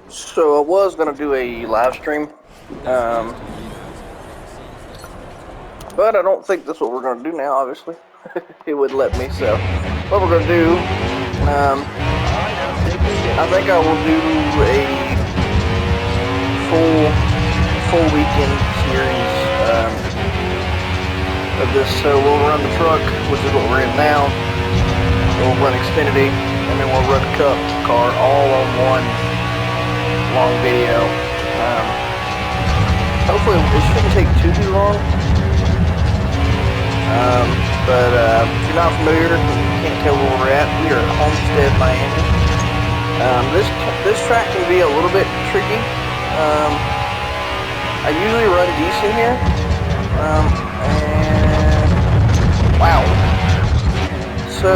So I was gonna do a live stream, um, but I don't think that's what we're gonna do now. Obviously, it would let me. So what we're gonna do, I think I will do a full weekend series of this. So we'll run the truck, which is what we're in now. We'll run Xfinity, and then we'll run Cup car all on one long video. Hopefully it shouldn't take too long. But if you're not familiar, you can't tell where we're at. We are at Homestead, Miami. This track can be a little bit tricky. I usually run decent here. And wow. So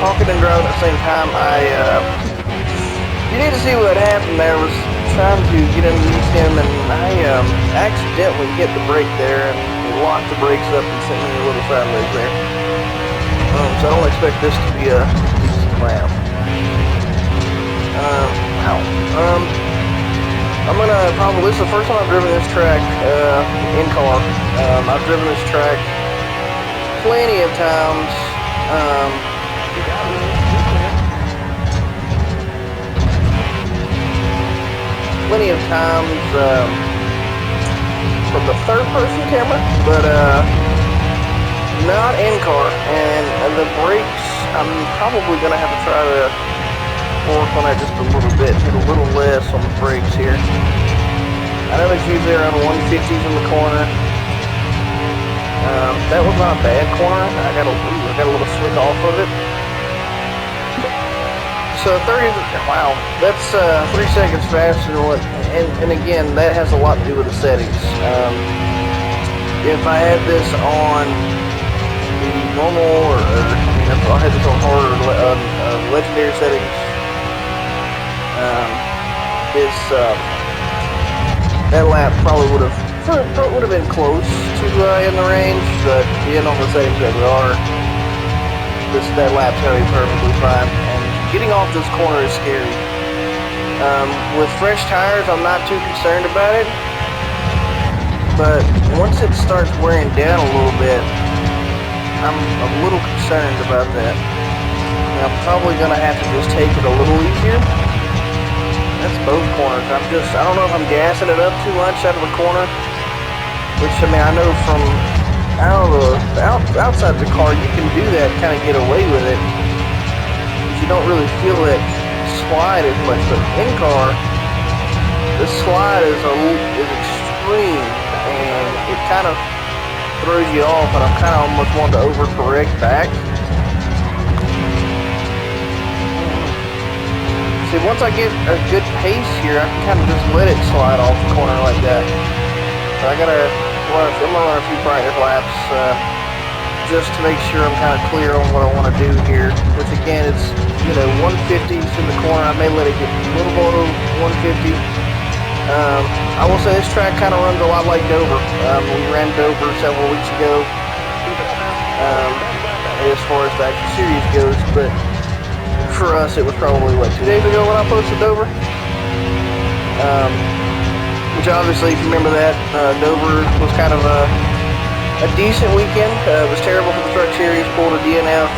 talking and driving at the same time, you need to see what happened there. Was trying to get underneath him, and I accidentally hit the brake there and locked the brakes up and sent me a little sideways there. So I don't expect this to be a decent lap. I'm gonna probably, this is the first time I've driven this track in car. I've driven this track plenty of times. From the third-person camera, but not in car. And the brakes, I'm probably gonna have to try to work on that just a little bit, hit a little less on the brakes here. I know it's usually around 150s in the corner. That was not a bad corner. I got a little slick off of it. So 30, wow, that's 3 seconds faster than what, and again, that has a lot to do with the settings. If I had this on the normal, if I had this on hard or legendary settings, that lap probably would have been close to in the range, but being on the settings that we are, that lap's gonna be perfectly fine. Getting off this corner is scary. With fresh tires, I'm not too concerned about it. But once it starts wearing down a little bit, I'm a little concerned about that. And I'm probably going to have to just take it a little easier. That's both corners. I don't know if I'm gassing it up too much out of the corner. Which, I mean, I know from outside the car, you can do that, kind of get away with it. You don't really feel that slide as much, but in car, the slide is extreme, and it kind of throws you off, and I'm kind of almost wanting to overcorrect back. See, once I get a good pace here, I can kind of just let it slide off the corner like that. So I'm gonna run a few practice laps, just to make sure I'm kind of clear on what I want to do here. Which again, it's 150s in the corner. I may let it get a little below 150. I will say this track kind of runs a lot like Dover. We ran Dover several weeks ago, as far as the actual series goes. But for us, it was probably 2 days ago when I posted Dover. Which obviously, if you remember that, Dover was kind of a decent weekend. It was terrible for the truck series. Pulled a DNF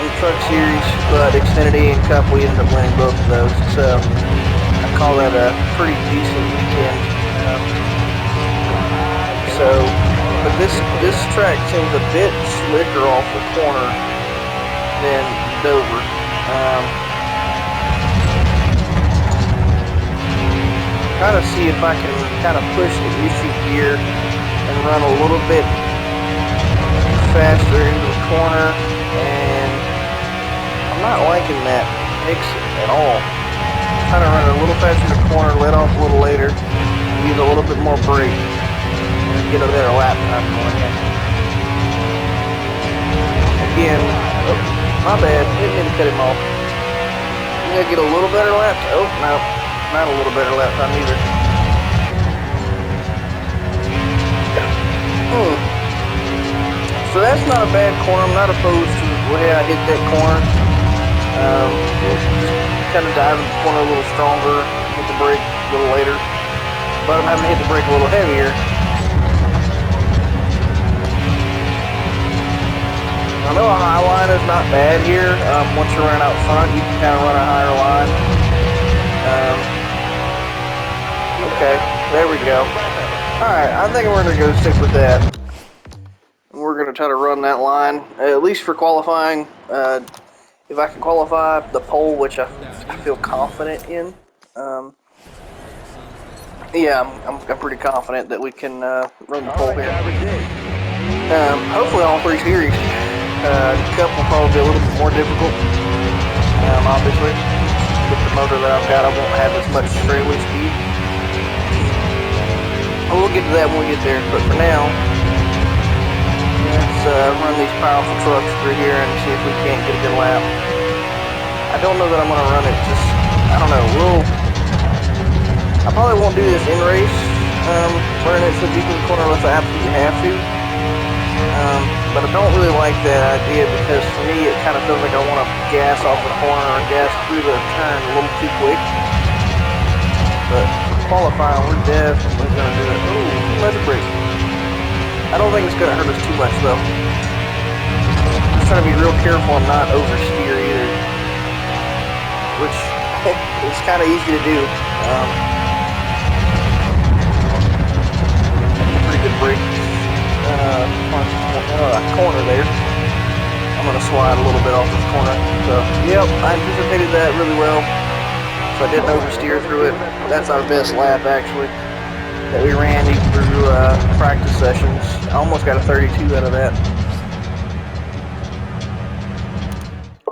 in the truck series, but Xfinity and Cup, we ended up winning both of those. So I call that a pretty decent weekend. But this track seems a bit slicker off the corner than Dover. Trying to see if I can kind of push the issue gear and run a little bit faster into the corner, and I'm not liking that exit at all. I'm trying to run a little faster in the corner, let off a little later, use a little bit more brake, and get a better lap time going in. Again, my bad, didn't mean to cut him off. I'm gonna get a little better lap. Oh no, not a little better lap time either. So that's not a bad corner. I'm not opposed to the way I hit that corner. kind of dive in the corner a little stronger, hit the brake a little later. But I'm having to hit the brake a little heavier. I know a high line is not bad here. Once you're running out front, you can kind of run a higher line. Okay, there we go. Alright, I think we're going to go stick with that. We're going to try to run that line, at least for qualifying. If I can qualify the pole, which I feel confident in. Yeah, I'm pretty confident that we can run the pole here. Hopefully all three series. A couple probably be a little bit more difficult. Obviously, with the motor that I've got, I won't have as much straightaway speed. We'll get to that when we get there, but for now, let's run these powerful trucks through here and see if we can't get a good lap. I don't know that I'm going to run it, just, I don't know, I probably won't do this in race, running it so deep in the corner unless I absolutely have to. But I don't really like that idea because for me it kind of feels like I want to gas off the corner or gas through the turn a little too quick. But qualifying, we're definitely going to do it. Ooh, let it break. I don't think it's going to hurt us too much though. Just trying to be real careful and not oversteer either, which is kind of easy to do. Pretty good break. Corner there. I'm going to slide a little bit off this corner. So, yep, I anticipated that really well. So I didn't oversteer through it. That's our best lap, actually, that we ran through practice sessions. I almost got a 32 out of that.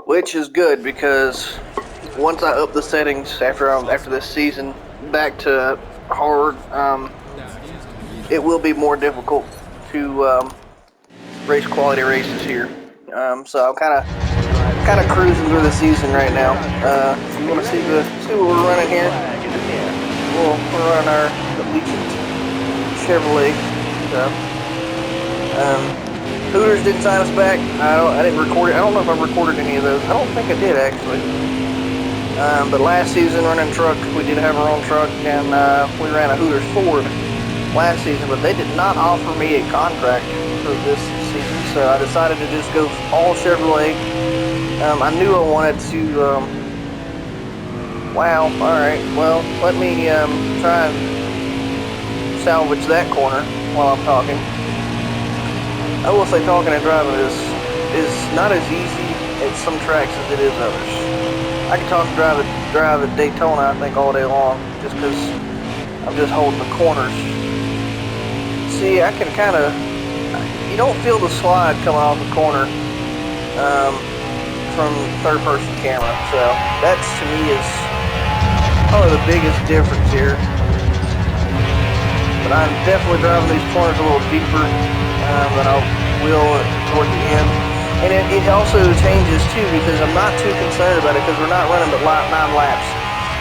Which is good because once I up the settings after this season back to hard, it will be more difficult to race quality races here. So I'm kind of cruising through the season right now. You want to see what we're running here? We're running our Chevrolet. Hooters didn't sign us back. I didn't record it. I don't know if I recorded any of those. I don't think I did actually. But last season running truck, we did have our own truck, and we ran a Hooters Ford last season, but they did not offer me a contract for this season, so I decided to just go all Chevrolet. I knew I wanted to, wow, alright, well, let me try and salvage that corner while I'm talking. I will say talking and driving is not as easy at some tracks as it is others. I can talk and drive at Daytona, I think, all day long, just because I'm just holding the corners. See, I can kind of, you don't feel the slide coming off the corner from third-person camera, so that's, to me, is probably the biggest difference here. But I'm definitely driving these corners a little deeper than I will toward the end. And it also changes, too, because I'm not too concerned about it, because we're not running but 9 laps.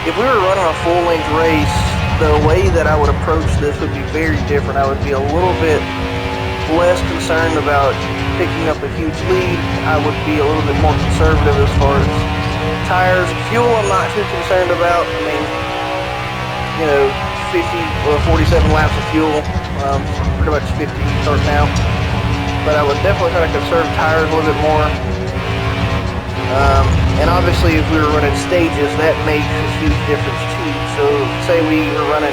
If we were running a full-length race, the way that I would approach this would be very different. I would be a little bit less concerned about picking up a huge lead. I would be a little bit more conservative as far as tires. Fuel, I'm not too concerned about. I mean, you know, 47 laps of fuel, pretty much 50 starting out. But I would definitely try to conserve tires a little bit more. And obviously, if we were running stages, that makes a huge difference too. So, say we were running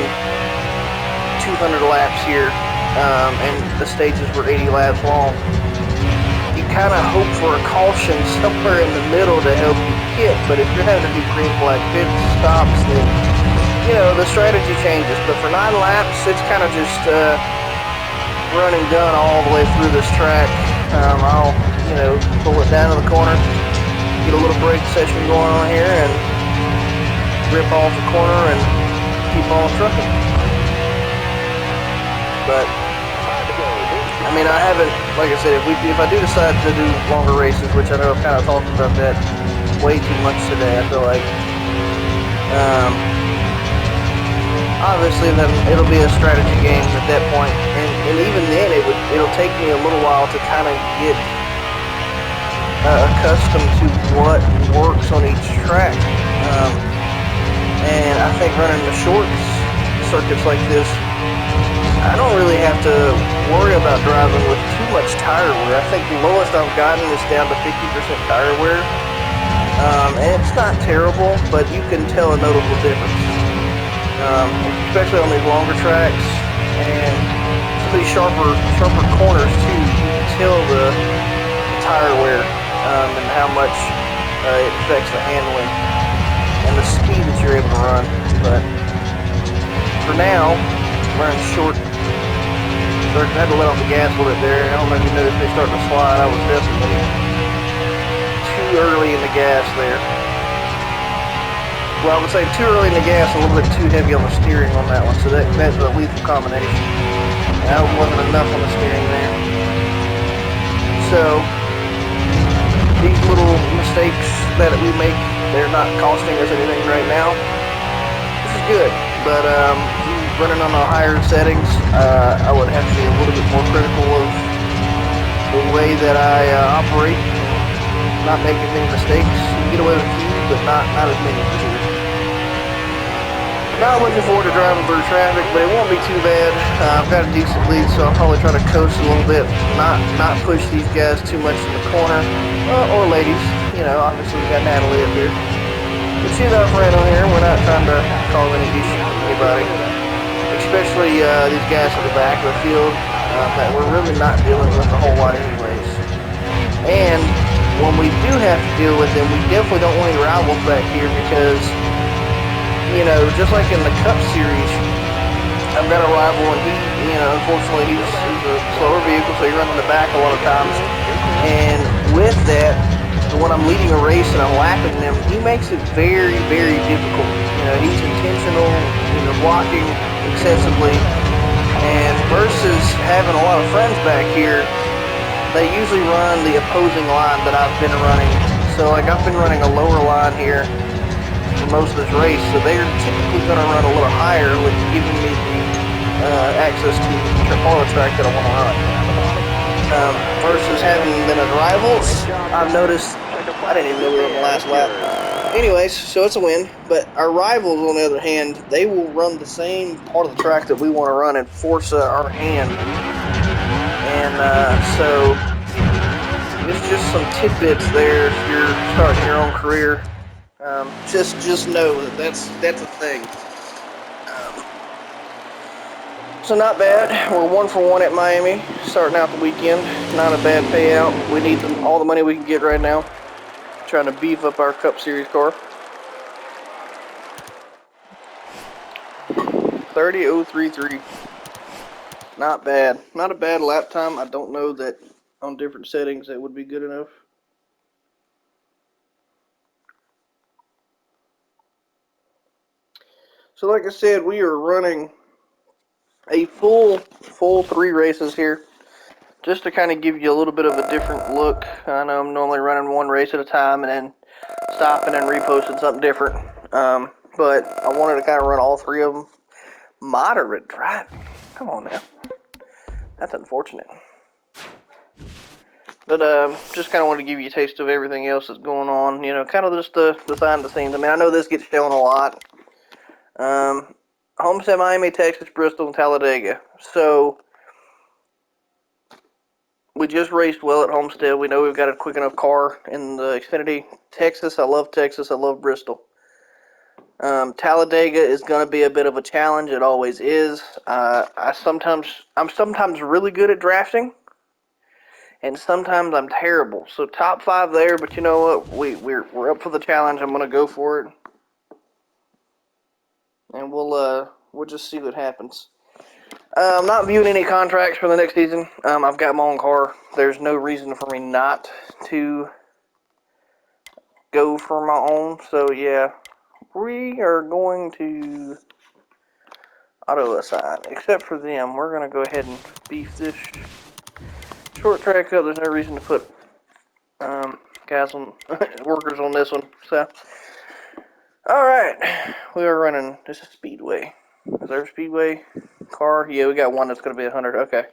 200 laps here, and the stages were 80 laps long. You kind of hope for a caution somewhere in the middle to help you hit. But if you're having to do green flag pit stops, then you know the strategy changes. But for 9 laps, it's kind of just run and gun all the way through this track. I'll pull it down to the corner. Get a little brake session going on here and rip off the corner and keep on trucking. But I mean, I haven't, like I said, if I do decide to do longer races, which I know I've kind of talked about that way too much today, I feel like obviously then it'll be a strategy game at that point, and even then it'll take me a little while to kind of get accustomed to what works on each track. And I think running the short circuits like this, I don't really have to worry about driving with too much tire wear. I think the lowest I've gotten is down to 50% tire wear. And it's not terrible, but you can tell a notable difference. Especially on these longer tracks and some of these sharper corners too. You can tell the tire wear and how much it affects the handling and the speed that you're able to run. But for now, running short. I had to let off the gas a little bit there. I don't know if you noticed they started to slide. I was definitely too early in the gas there. Well, I would say too early in the gas, a little bit too heavy on the steering on that one. So that's a lethal combination. And that wasn't enough on the steering there. So these little mistakes that we make, they're not costing us anything right now. This is good, but running on the higher settings, I would have to be a little bit more critical of the way that I operate, not making many mistakes. You can get away with a few, but not as many as you. Not looking forward to driving through traffic, but it won't be too bad. I've got a decent lead, so I'll probably try to coast a little bit, not push these guys too much in the corner, or ladies. You know, obviously we got Natalie up here. But she's our friend on here. We're not trying to cause any issues with anybody. Especially these guys at the back of the field that we're really not dealing with a whole lot anyways. And when we do have to deal with them, we definitely don't want any rivals back here because, you know, just like in the Cup Series, I've got a rival and he, you know, unfortunately he's a slower vehicle, so he runs in the back a lot of times. And with that, when I'm leading a race and I'm lapping them, he makes it very, very difficult. You know, he's intentional, you know, blocking excessively, and versus having a lot of friends back here, they usually run the opposing line that I've been running. So like I've been running a lower line here for most of this race, so they're typically going to run a little higher, with giving me the access to all the track that I want to run. Versus having them as rivals, I've noticed, I didn't even know we were on the last lap. Anyways, so it's a win, but our rivals, on the other hand, they will run the same part of the track that we want to run and force our hand. And so it's just some tidbits there if you're starting your own career. Just know that that's a thing. So not bad. We're 1-for-1 at Miami, starting out the weekend. Not a bad payout. We need all the money we can get right now. Trying to beef up our Cup Series car. 30.033. Not bad. Not a bad lap time. I don't know that on different settings that would be good enough. So like I said, we are running a full 3 races here, just to kind of give you a little bit of a different look. I know I'm normally running 1 race at a time and then stopping and reposting something different. But I wanted to kind of run all 3 of them. Moderate driving. Come on now. That's unfortunate. But just kind of wanted to give you a taste of everything else that's going on. You know, kind of just the behind the scenes. I mean, I know this gets shown a lot. Homestead, Miami, Texas, Bristol, and Talladega. So we just raced well at Homestead. We know we've got a quick enough car in the Xfinity. Texas, I love Texas. I love Bristol. Talladega is going to be a bit of a challenge. It always is. I'm sometimes really good at drafting, and sometimes I'm terrible. So top 5 there, but you know what? We're up for the challenge. I'm going to go for it, and we'll just see what happens. I'm not viewing any contracts for the next season. I've got my own car. There's no reason for me not to go for my own. So yeah, we are going to auto assign. Except for them, we're going to go ahead and beef this short track up. There's no reason to put guys on workers on this one. So, all right, we are running. This is Speedway. Is there a Speedway car? Yeah, we got one that's going to be 100. Okay.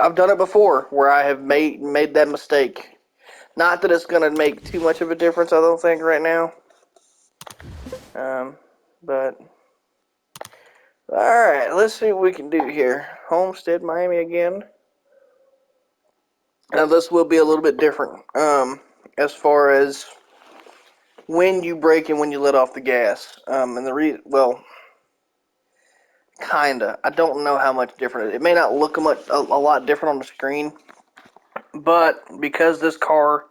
I've done it before where I have made that mistake. Not that it's going to make too much of a difference, I don't think, right now. But, alright, let's see what we can do here. Homestead, Miami again. Now, this will be a little bit different as far as when you brake and when you let off the gas. Well, kinda. I don't know how much different it may not look a lot different on the screen, but because this car,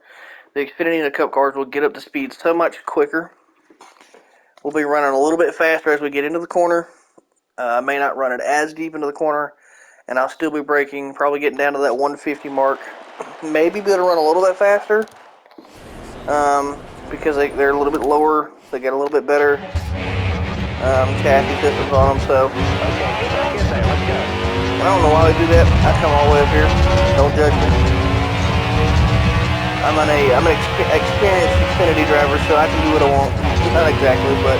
the Xfinity and the Cup cars, will get up to speed so much quicker, we'll be running a little bit faster as we get into the corner. I may not run it as deep into the corner, and I'll still be braking, probably getting down to that 150 mark. Maybe be able to run a little bit faster, because they're a little bit lower. They get a little bit better chassis systems on them. So Okay, get back in there. Let's go. I don't know why they do that. I come all the way up here. Don't judge me. I'm an experienced Xfinity driver, so I can do what I want. Not exactly, but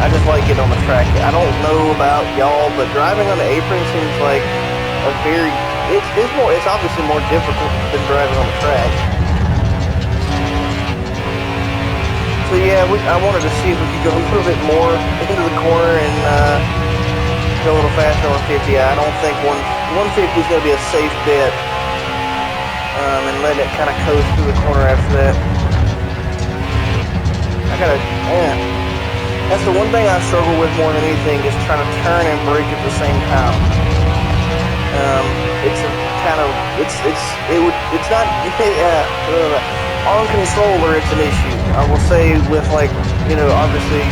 I just like getting on the track. I don't know about y'all, but driving on the apron seems like a very it's obviously more difficult than driving on the track. So yeah, I wanted to see if we could go a little bit more into the corner and go a little faster on 50. I don't think 150 is going to be a safe bet, and letting it kind of coast through the corner after that. That's the one thing I struggle with more than anything, is trying to turn and brake at the same time. It's not on controller. It's an issue. I will say with, like, obviously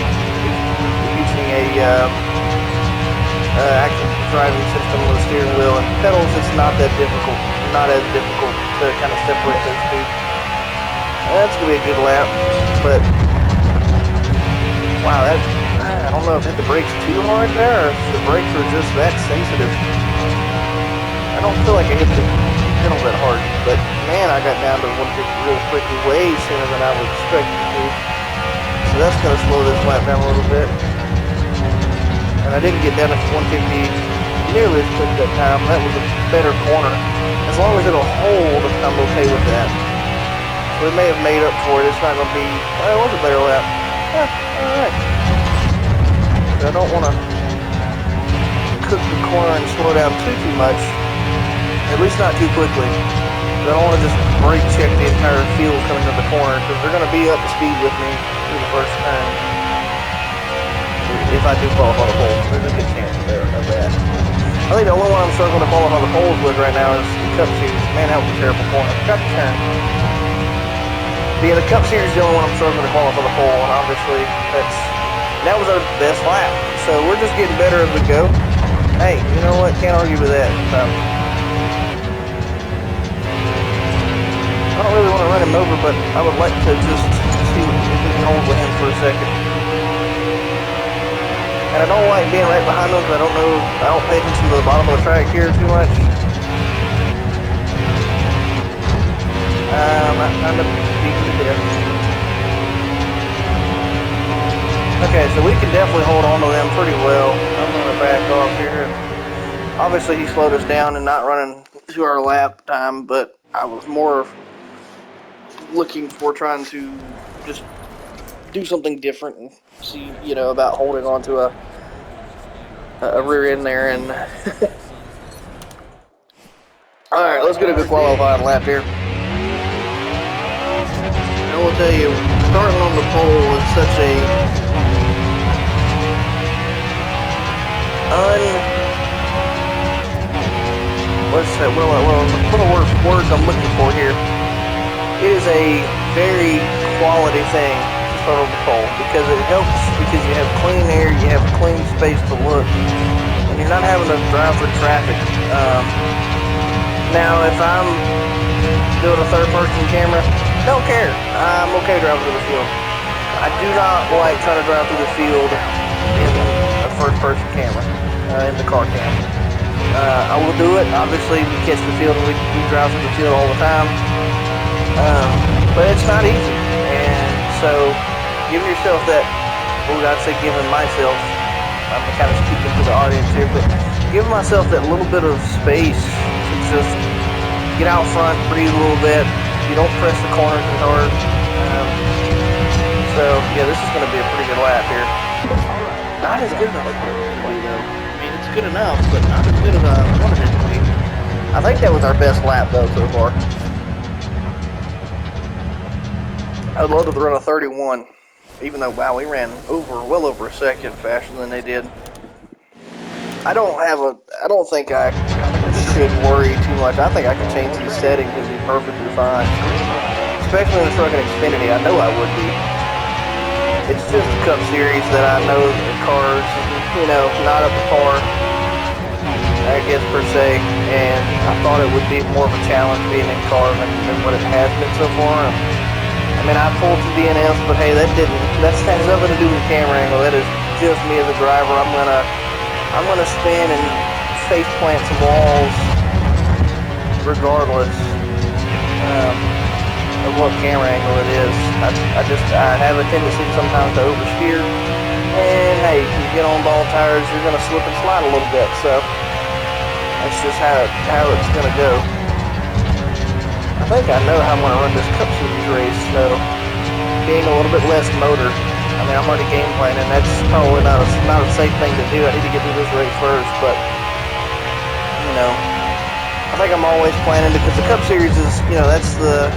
using a active driving system with a steering wheel and pedals, it's not that difficult. Not as difficult to kind of separate those two. That's gonna be a good lap, but wow, I don't know if hit the brakes too hard there, or if the brakes are just that sensitive. I don't feel like I hit the pedal that hard, but man, I got down to 150 really quickly, way sooner than I would expect it to. So that's going to slow this lap down a little bit. And I didn't get down to 150 nearly as quick that time. That was a better corner. As long as it'll hold, I'm okay with that. So we may have made up for it. It's not going to be, well, it was a better lap. Alright. I don't want to cook the corner and slow down too much. At least not too quickly. I don't want to just brake check the entire field coming to the corner, because they're going to be up to speed with me through the first turn. If I do qualify the pole, there's a good chance of that. I think the only one I'm struggling to qualify the poles with right now is the Cup Series. Man, that was a terrible corner. Got the turn. But yeah, the Cup Series is the only one I'm struggling to qualify the pole, and obviously that was our best lap. So we're just getting better as we go. Hey, you know what? Can't argue with that. So I don't really want to run him over, but I would like to just see if we can hold with him for a second. And I don't like being right behind him, because I don't pay attention to the bottom of the track here too much. That kind of beats me there. Okay, so we can definitely hold on to them pretty well. I'm going to back off here. Obviously, he slowed us down and not running to our lap time, but I was more looking for trying to just do something different and see, about holding on to a rear end there. And all right, let's get a good qualifying lap here. I will tell you, starting on the pole is such a what's the words I'm looking for here? It is a very quality thing to start on the pole, because it helps, because you have clean air, you have clean space to look, and you're not having to drive through traffic. Now, if I'm doing a third-person camera, don't care. I'm okay driving through the field. I do not like trying to drive through the field in a first-person camera, in the car camera. I will do it. Obviously, we catch the field, and we drive through the field all the time. But it's not easy, and so giving yourself that, I'd say giving myself, I'm kind of speaking to the audience here, but giving myself that little bit of space to just get out front, breathe a little bit, You don't press the corners as hard. So yeah, this is going to be a pretty good lap here. Not as good as I thought it would be though. I mean, it's good enough, but not as good as I wanted it to be. I think that was our best lap though so far. I would love to run a 31, even though wow, we ran well over a second faster than they did. I don't think I should worry too much. I think I could change these settings and be perfectly fine. Especially in the Truck and Xfinity, I know I would be. It's just the Cup Series that I know the cars, you know, not up to par, I guess per se. And I thought it would be more of a challenge being in car than what it has been so far. I mean, I pulled to DNS, but hey, that has nothing to do with the camera angle. That is just me as a driver. I'm gonna spin and face plant some walls regardless of what camera angle it is. I have a tendency sometimes to oversteer, and hey, if you get on ball tires, you're gonna slip and slide a little bit. So that's just how it's gonna go. I think I know how I'm gonna run this Cup Series race. So being a little bit less motor. I mean, I'm already game planning. That's probably not a safe thing to do. I need to get through this race first, but you know, I think I'm always planning because the Cup Series is, you know, that's the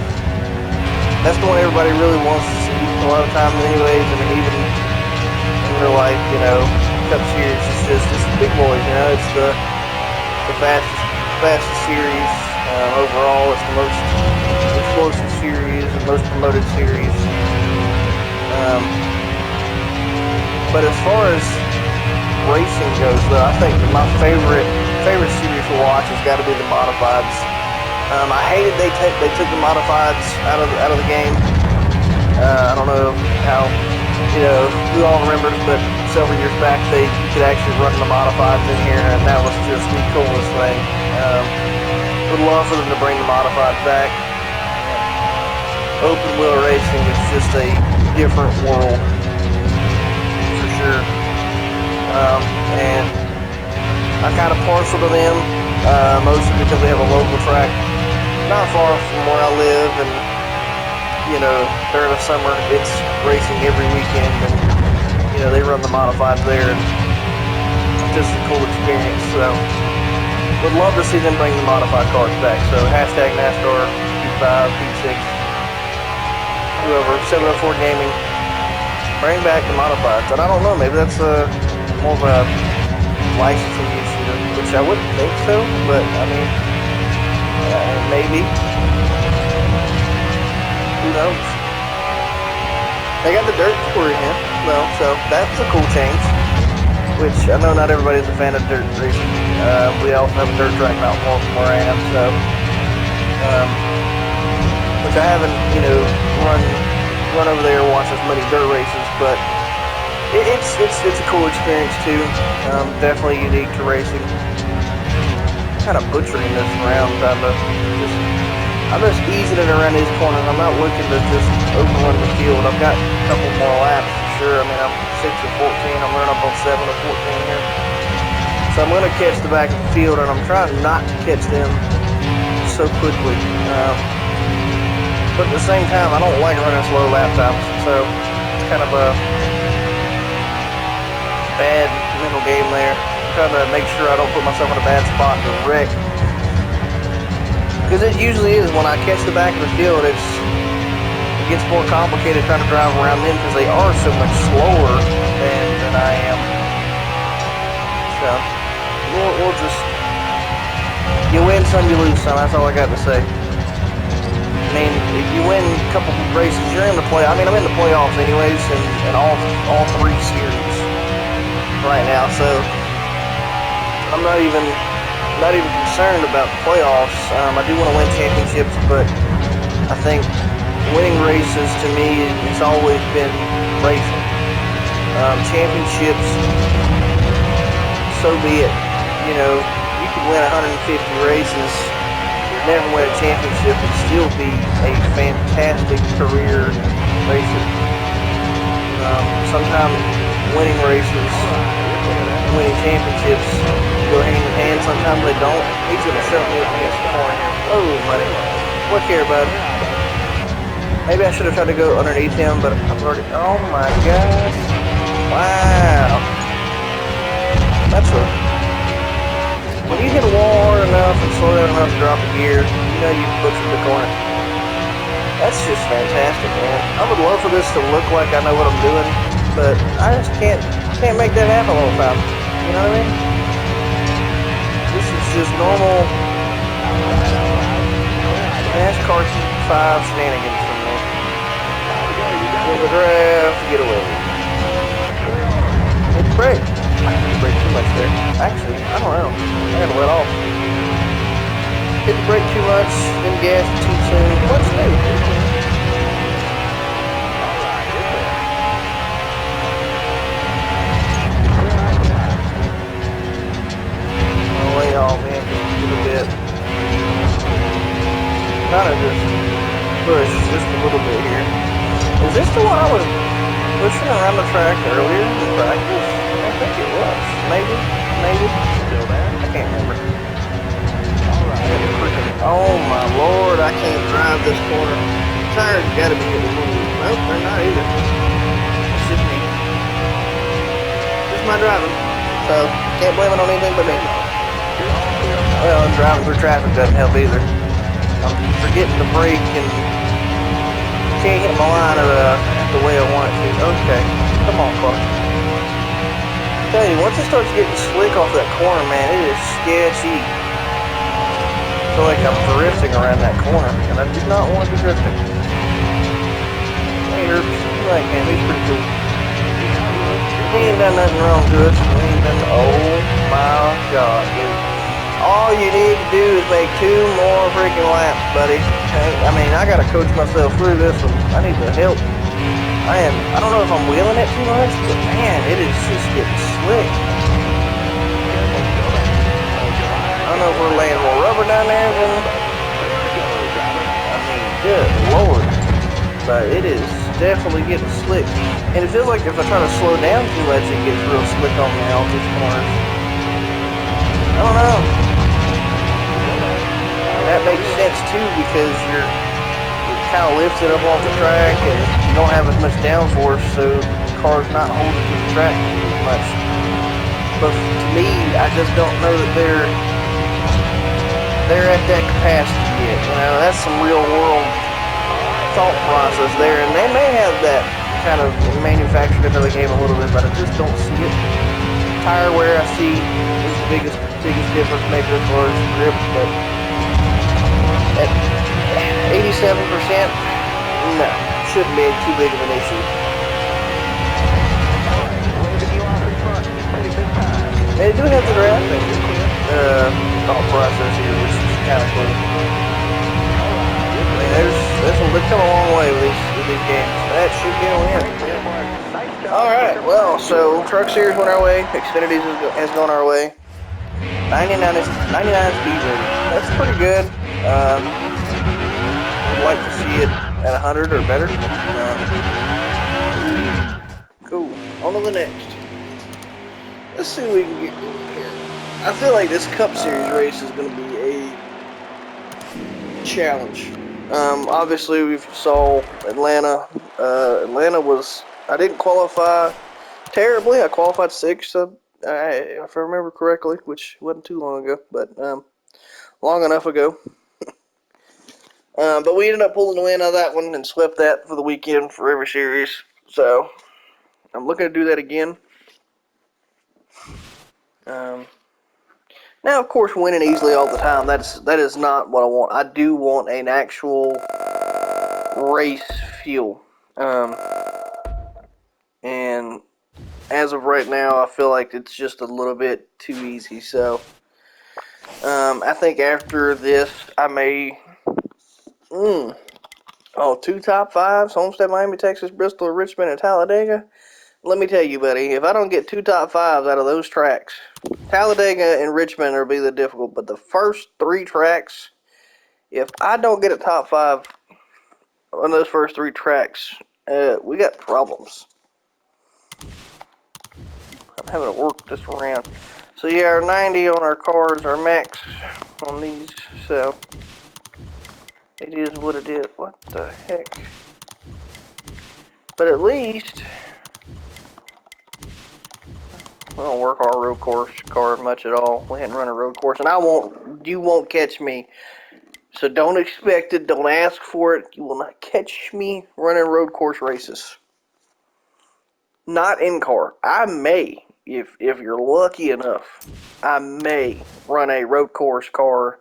one everybody really wants to see a lot of times, anyways. I mean, even in real life, you know, Cup Series is just it's the big boys. You know, it's the fastest series overall. It's the most explosive series, the most promoted series. But as far as racing goes, though, I think my favorite series to watch has got to be the modifieds. I hated they took the modifieds out of the game. I don't know how, you know, who all remembers, but several years back you could actually run the modifieds in here, and that was just the coolest thing. Would love for them to bring the modifieds back. Open wheel racing is just a different world. Sure. And I'm kind of partial to them, mostly because they have a local track not far from where I live, and you know, during the summer it's racing every weekend, and you know, they run the modifieds there, and it's just a cool experience. So would love to see them bring the modified cars back. So hashtag NASCAR P5, P6, whoever, 704 Gaming. Bring back the modifieds. And I don't know, maybe that's more of a licensing issue, which I wouldn't think so, but I mean, maybe. Who knows? They got the dirt tour in here, though, so that's a cool change. Which I know not everybody's a fan of dirt racing. We also have a dirt track not far from where I am, so which I haven't, you know, run over there and watch as many dirt races, but it's a cool experience too. Definitely unique to racing. Kind of butchering this around, I'm just easing it around these corners. I'm not looking to just overrun the field. I've got a couple more laps for sure. I mean, I'm 6 of 14. I'm running up on 7 of 14 here, so I'm going to catch the back of the field, and I'm trying not to catch them so quickly. But at the same time, I don't like running slow lap times, so it's kind of a bad mental game there. I'm trying to make sure I don't put myself in a bad spot to wreck. Because it usually is when I catch the back of the field, it gets more complicated trying to drive around them because they are so much slower than I am. So we'll just, you win some, you lose some. That's all I got to say. I mean, if you win a couple races, you're in the play. I mean, I'm in the playoffs anyways, and all 3 series right now. So I'm not even concerned about the playoffs. I do want to win championships, but I think winning races to me it's always been racing. Championships, so be it. You know, you can win 150 races. Never win a championship and still be a fantastic career racer. Sometimes winning races, winning championships go hand in hand. Sometimes they don't. He's gonna shove me against the corner here. Oh, buddy. Look here, bud. Maybe I should have tried to go underneath him, but I've already... Oh my god. Wow. That's a... When you hit a wall hard enough and slow down enough to drop a gear, you know you butchered the corner. That's just fantastic, man. I would love for this to look like I know what I'm doing, but I just can't make that happen all the time. You know what I mean? This is just normal NASCAR 5 shenanigans from me. In the draft, get away. Hit the brake. I hit the brake too much there. Actually, I don't know. I gotta let off. Hit the brake too much, then gas too soon. What's new? I'll lay off, man, just a little bit. Kind of just push just a little bit here. Is this the one I was pushing around the track earlier in practice? I think it was. Maybe. Still there? I can't remember. Oh my lord, I can't drive this corner. Tires gotta be getting a little. Nope, they're not either. It's just me. Just my driving. So, can't blame it on anything but me. Well, and driving through traffic doesn't help either. I'm forgetting to brake and can't hit my line the way I want it to. Okay, come on, car. I tell you, once it starts getting slick off that corner, man, it is sketchy. I feel like I'm drifting around that corner, and I do not want to be drifting. Hey, Herbs, you like him, he's pretty cool. He ain't done nothing wrong to us. He ain't done, oh my god, dude. All you need to do is make 2 more freaking laps, buddy. Okay? I mean, I gotta coach myself through this one. I need the help. I don't know if I'm wheeling it too much, but man, it is just getting slick. I don't know if we're laying more rubber down there than... I mean, good lord. But it is definitely getting slick. And it feels like if I try to slow down too much, it gets real slick on me off these corners. I don't know. That makes sense too, because you're kind of lifted up off the track and you don't have as much downforce, so the car's not holding to the track as much. But to me, I just don't know that they're at that capacity yet. You know, that's some real world thought process there, and they may have that kind of manufactured into the game a little bit, but I just don't see it. Tire wear I see is the biggest difference maker as far as grip, but at 87%, no, shouldn't be too big of an issue. They do have the drafting thought process here, which is kind of cool. I mean, they've come a long way with these games. That should be a win. Alright, well, so Truck Series went our way, Xfinity's has gone our way. 99 speed rating. That's pretty good. I'd like to see it at 100 or better. Cool. On to the next. Let's see what we can get here. I feel like this Cup Series race is going to be a challenge. Obviously, we saw Atlanta. Atlanta was... I didn't qualify terribly. I qualified 6th, if I remember correctly, which wasn't too long ago, but long enough ago. But we ended up pulling the win out of that one and swept that for the weekend for every series. So I'm looking to do that again. Now, of course, winning easily all the time, that is not what I want. I do want an actual race feel. And as of right now, I feel like it's just a little bit too easy. So I think after this, I may... 2 top 5s, Homestead, Miami, Texas, Bristol, Richmond, and Talladega. Let me tell you, buddy, if I don't get 2 top 5s out of those tracks, Talladega and Richmond will be the difficult, but the first 3 tracks, if I don't get a top 5 on those first 3 tracks, we got problems. I'm having to work this around. So yeah, our 90 on our cars, our max on these, so it is what it is. What the heck? But at least we don't work our road course car much at all. We hadn't run a road course, and you won't catch me. So don't expect it, don't ask for it. You will not catch me running road course races. Not in car. I may, if you're lucky enough, I may run a road course car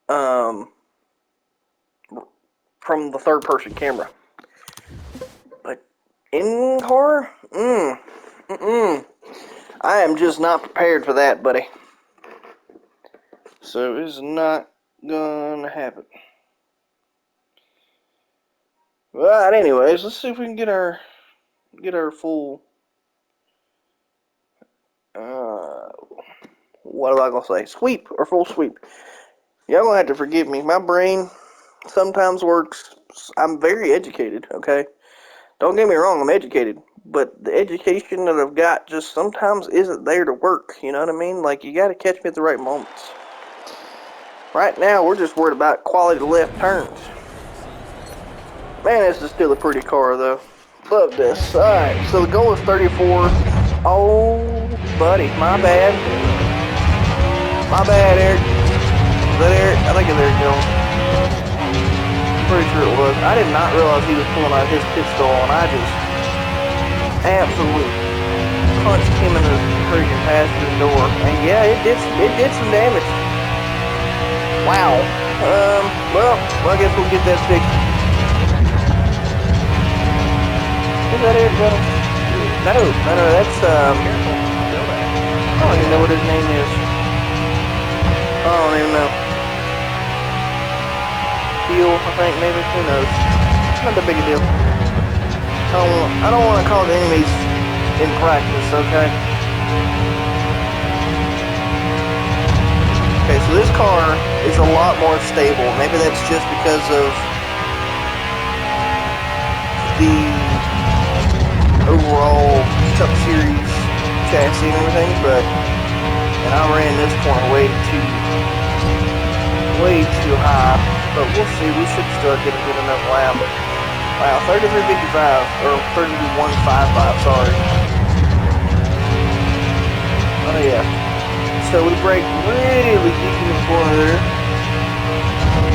from the third person camera. But in car? I am just not prepared for that, buddy. So it's not gonna happen. But anyways, let's see if we can get our full what am I gonna say? Sweep or full sweep. Y'all gonna have to forgive me. My brain sometimes works. I'm very educated, okay? Don't get me wrong, I'm educated. But the education that I've got just sometimes isn't there to work. You know what I mean? Like, you gotta catch me at the right moments. Right now, we're just worried about quality left turns. Man, this is still a pretty car, though. Love this. Alright, so the goal is 34. Oh, buddy, my bad. My bad, Eric. Is that Eric? I think it's Eric Jones. I'm pretty sure it was. I did not realize he was pulling out his pit stall, and I just absolutely punched him in the freaking passenger door. And yeah, it did some damage. Wow. Well, I guess we'll get that fixed. Is that Eric Jones? No, that's I don't even know what his name is. I don't even know. Deal, I think, maybe. Who knows? Not that big a deal. I don't want to cause enemies in practice, okay? Okay, so this car is a lot more stable. Maybe that's just because of the overall Cup Series chassis and everything, and I ran this corner way too high, but we'll see. We should still get a good enough lap. Wow, 33.55, or 31.55, sorry. Oh yeah. So we braked really deep in the corner there,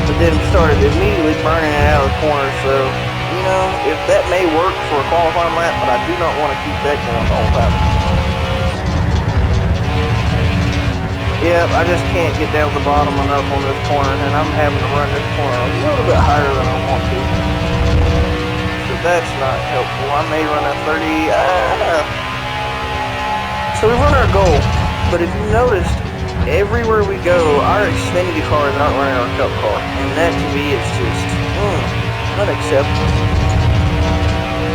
but then started immediately burning it out of the corner, so, you know, if that may work for a qualifying lap, but I do not want to keep that going the whole time. Yep, I just can't get down to the bottom enough on this corner, and I'm having to run this corner a little bit higher than I want to. So that's not helpful. I may run a 30. So we run our goal, but if you noticed, everywhere we go, our Xfinity cars aren't running our Cup car, and that to me is just unacceptable.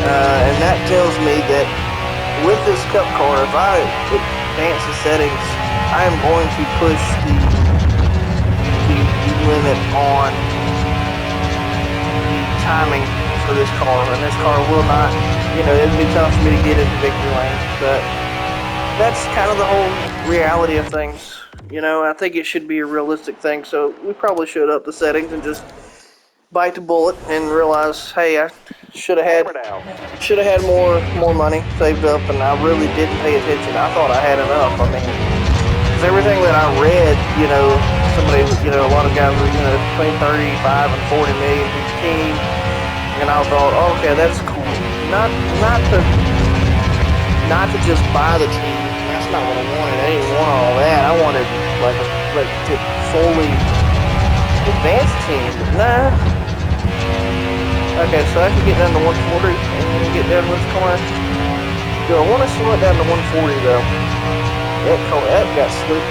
And that tells me that with this Cup car, if I advance the settings, I am going to push the limit on the timing for this car, and this car will not, you know, it'll be tough for me to get into victory lane, but that's kind of the whole reality of things. You know, I think it should be a realistic thing, so we probably should up the settings and just bite the bullet and realize, hey, I should have had more money saved up, and I really didn't pay attention. I thought I had enough. I mean, everything that I read, you know, a lot of guys were, you know, between 35 and 40 million each team, and I thought, oh, okay, that's cool. Not to just buy the team. That's not what I wanted. I didn't want all that. I wanted like to fully advance the team. But nah. Okay, so I can get down to 140 and get down this corner. Do I want to slow it down to 140 though? That got slipped.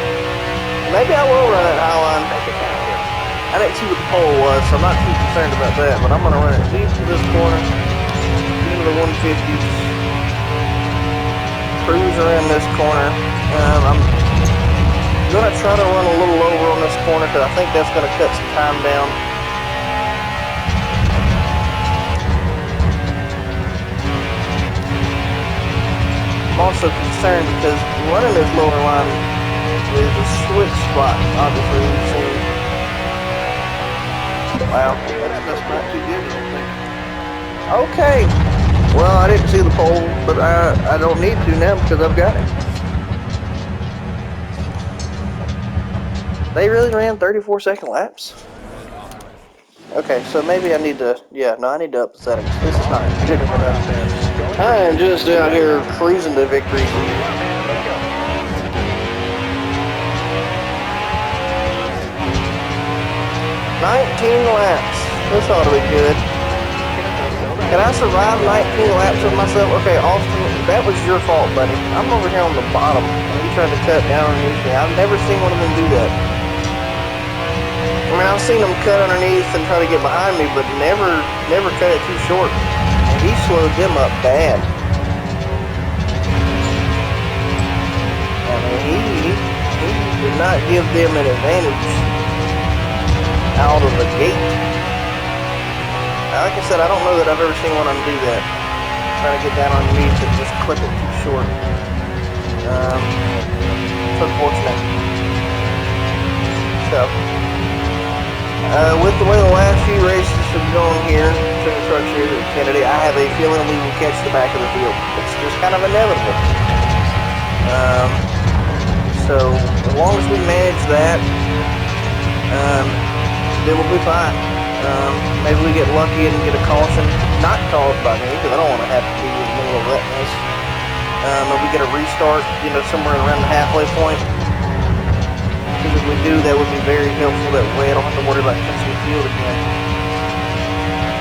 Maybe I will run that high line. I didn't see what the pole was, so I'm not too concerned about that, but I'm going to run it deep to this corner, into the 150s, cruise around this corner. I'm going to try to run a little over on this corner, because I think that's going to cut some time down. I'm also concerned because running this lower line is a slick spot, obviously, we've seen. Wow, that's not too good, I don't think. I Okay. Well, I didn't see the pole, but I don't need to now because I've got it. They really ran 34-second laps? Okay, so maybe I need to, yeah, no, I need to up the settings. This is not good enough. I am just out here cruising to victory. 19 laps. This ought to be good. Can I survive 19 laps of myself? Okay, Austin, that was your fault, buddy. I'm over here on the bottom, and you trying to cut down underneath me. I've never seen one of them do that. I mean, I've seen them cut underneath and try to get behind me, but never cut it too short. And he slowed them up bad. I mean, he did not give them an advantage out of the gate. Like I said, I don't know that I've ever seen one of them do that. Trying to get down underneath and just clip it too short. It's unfortunate. So, with the way the last few races have gone here, Truck Truck Series at Kennedy, I have a feeling we will catch the back of the field. It's just kind of inevitable. So, as long as we manage that, then we'll be fine. Maybe we get lucky and get a caution, not caused by me, because I don't want to have to be in the middle of that mess. If we get a restart, somewhere around the halfway point. Because if we do, that would be very helpful. That way I don't have to worry about catching the field again.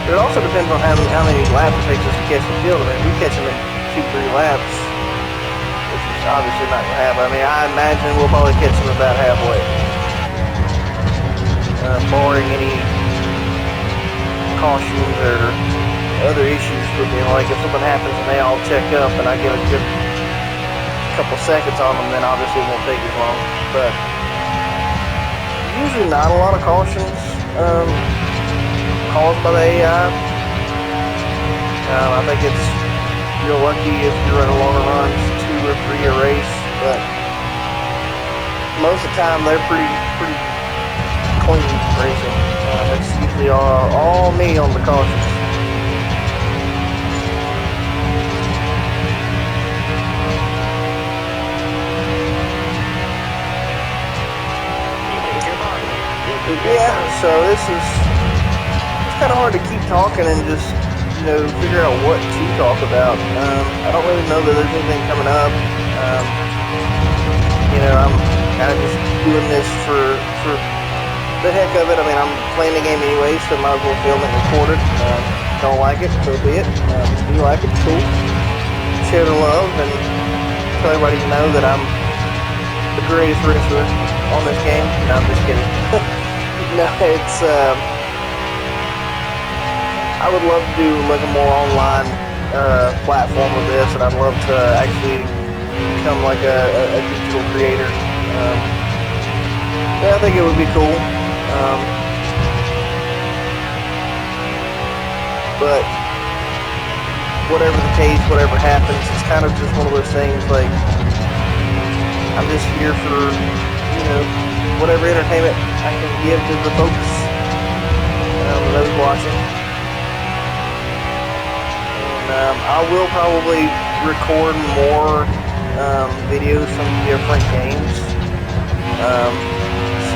But it also depends on how many laps it takes us to catch the field. I mean, if we catch them in 2-3 laps, which is obviously not going to happen. I mean, I imagine we'll probably catch them about halfway. Barring any cautions or other issues with me, like if something happens and they all check up and I get a good couple seconds on them, then obviously it won't take as long. But usually not a lot of cautions caused by the AI. I think you're lucky if you run a longer runs, 2 or 3 a race, but most of the time they're pretty clean racing. It's usually all me on the cautions. Yeah, so it's kind of hard to keep talking and just, figure out what to talk about. I don't really know that there's anything coming up. I'm kind of just doing this for the heck of it. I mean, I'm playing the game anyway, so I might as well film it and record it. Don't like it, so be it. Do you like it? Cool. Share the love and tell everybody to know that I'm the greatest racer on this game. No, I'm just kidding. No, it's I would love to do like a more online platform with this, and I'd love to actually become like a digital creator. Yeah, I think it would be cool. But whatever the case, whatever happens, it's kind of just one of those things, like, I'm just here for, whatever entertainment I can give to the folks, those watching. And I will probably record more videos from different games.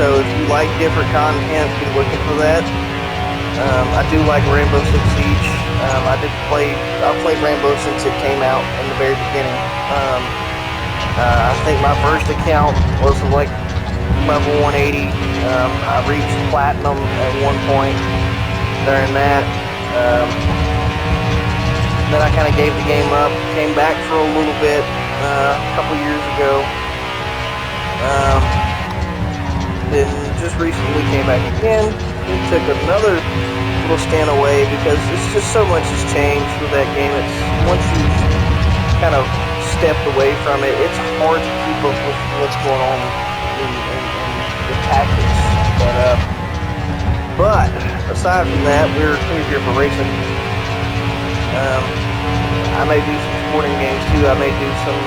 So if you like different content, be looking for that. I do like Rainbow Six Siege. I've played Rainbow since it came out in the very beginning. I think my first account was like level 180. I reached platinum at one point during that. Then I kind of gave the game up, came back for a little bit a couple years ago. Then just recently came back again. We took another little stand away because it's just so much has changed with that game. It's once you kind of stepped away from it, it's hard to keep up with what's going on in the tactics. But aside from that, we're here for racing. I may do some sporting games too. I may do some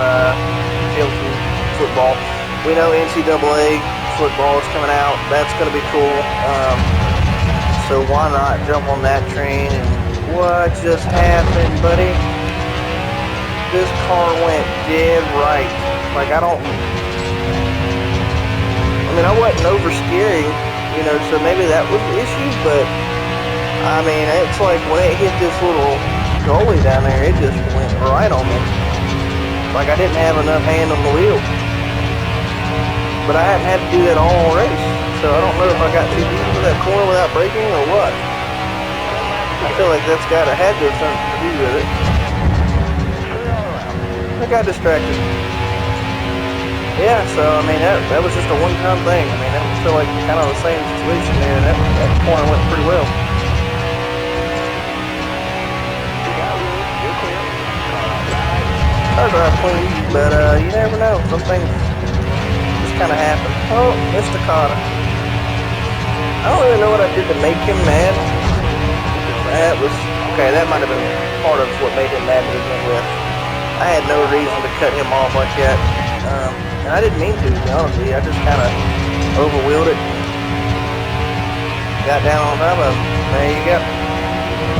football. We know NCAA football is coming out. That's going to be cool. So why not jump on that train and What just happened, buddy? This car went dead right. Like, I wasn't over steering, you know, so maybe that was the issue, but I mean, it's like when it hit this little gully down there, it just went right on me. Like I didn't have enough hand on the wheel. But I hadn't had to do that all race, so I don't know if I got too deep into that corner without braking or what. I feel like that's had to have something to do with it. I got distracted. Yeah, so I mean that was just a one-time thing. I mean, that was still like kind of the same situation there, and that corner went pretty well. Cars are clean, but you never know. Some things just kind of happen. Oh, Mr. Cotter. I don't really know what I did to make him mad. That was okay. That might have been part of what made him mad to begin with. I had no reason to cut him off like that. And I didn't mean to be honest with you. I just kind of overwheeled it. Got down on top of him. There you go.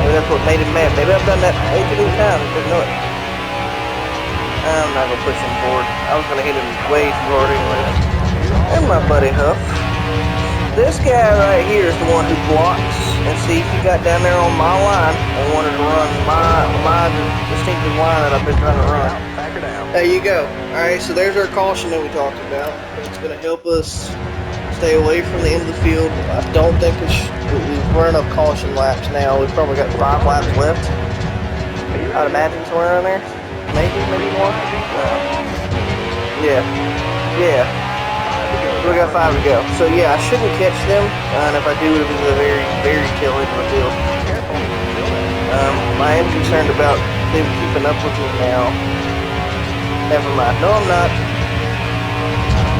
Maybe that's what made him mad. Maybe I've done that way too many times. Didn't know it. I'm not going to push him forward. I was going to hit him way too hard anyway. And my buddy Huff. This guy right here is the one who blocks. And see, he got down there on my line and wanted to run my distinctive line that I've been trying to run. There you go. Alright, so there's our caution that we talked about. It's going to help us stay away from the end of the field. I don't think we've run enough caution laps now. We've probably got 5 laps left. I'd imagine somewhere around there. Maybe more. Yeah. We got 5 to go. So yeah, I shouldn't catch them. And if I do, it'll be the very, very tail end of the field. I am concerned about them keeping up with me now. Never mind. No, I'm not.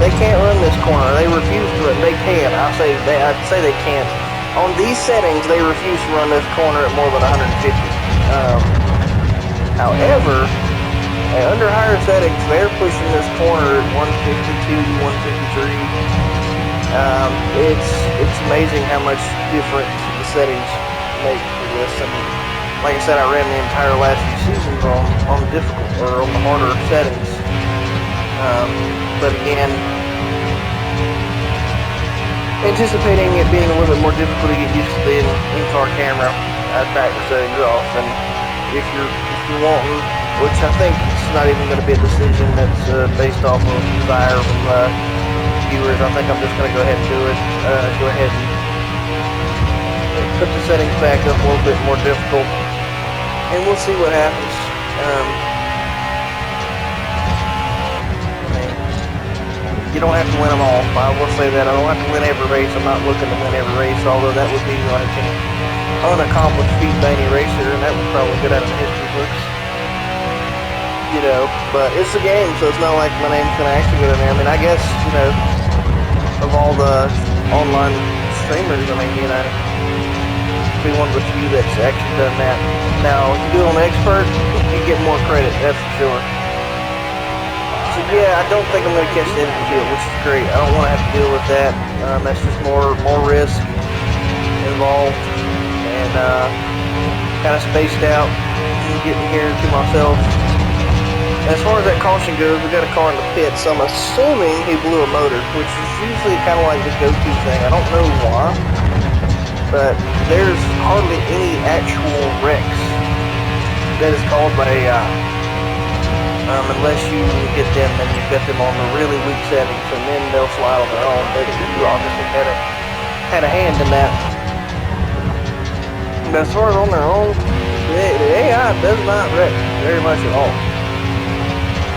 They can't run this corner. They refuse to run. They can. I'd say they can't. On these settings, they refuse to run this corner at more than 150. However, under higher settings, they're pushing this corner at 152, 153. It's amazing how much different the settings make for this. I mean, like I said, I ran the entire last few seasons on the difficult or on the harder settings. But again, anticipating it being a little bit more difficult to get used to the in-car camera, I'd back the settings off. And if you're wanting, which I think it's not even going to be a decision that's based off of desire from viewers. I think I'm just going to go ahead and do it. Go ahead and put the settings back up a little bit more difficult, and we'll see what happens. You don't have to win them all. I will say that. I don't have to win every race. I'm not looking to win every race, although that would be like an unaccomplished feat by any racer, and that would probably get out of the history books. You know, but it's a game, so it's not like my name's going to actually go in there. I mean, I guess, you know, of all the online streamers, I mean, you know, be one of the few that's actually done that. Now, if you do it on expert, you get more credit, that's for sure. So yeah, I don't think I'm going to catch the end of the field, which is great. I don't want to have to deal with that. That's just more risk involved, and kind of spaced out and getting here to myself. As far as that caution goes, we got a car in the pit, so I'm assuming he blew a motor, which is usually kind of like the go-to thing. I don't know why, but there's hardly any actual wrecks that is caused by AI, unless you get them and you get them on the really weak settings, and then they'll slide on their own. But you obviously had a hand in that. But as far as on their own, the AI does not wreck very much at all.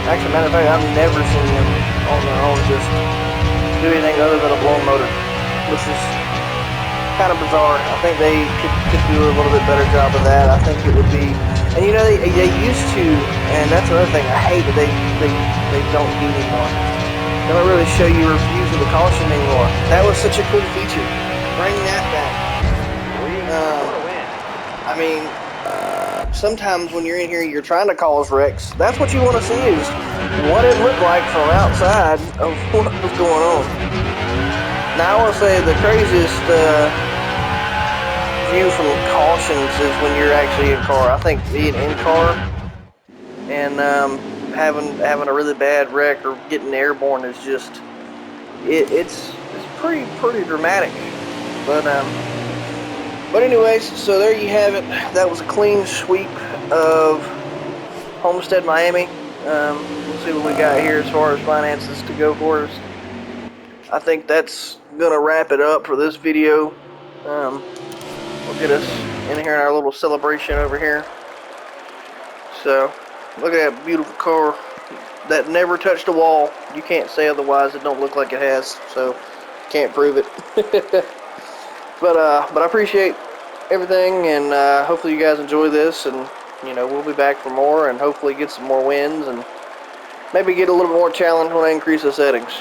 Actually, matter of fact, I've never seen them on their own just do anything other than a blown motor, which is kind of bizarre. I think they could do a little bit better job of that. I think it would be, and you know, they used to, and that's another thing I hate that they don't do anymore. They don't really show you reviews of the caution anymore. That was such a cool feature. Bring that back. I mean, sometimes when you're in here, you're trying to cause wrecks. That's what you want to see, is what it looked like from outside of what was going on. Now, I will say the craziest view from cautions is when you're actually in car. I think being in car and having a really bad wreck or getting airborne is just it's pretty dramatic. But anyways, so there you have it. That was a clean sweep of Homestead, Miami. We'll see what we got here as far as finances to go for us. I think that's gonna wrap it up for this video. We'll get us in here in our little celebration over here. So, look at that beautiful car that never touched a wall. You can't say otherwise. It don't look like it has, so can't prove it. but I appreciate everything, and hopefully you guys enjoy this, and we'll be back for more, and hopefully get some more wins, and maybe get a little more challenge when I increase the settings.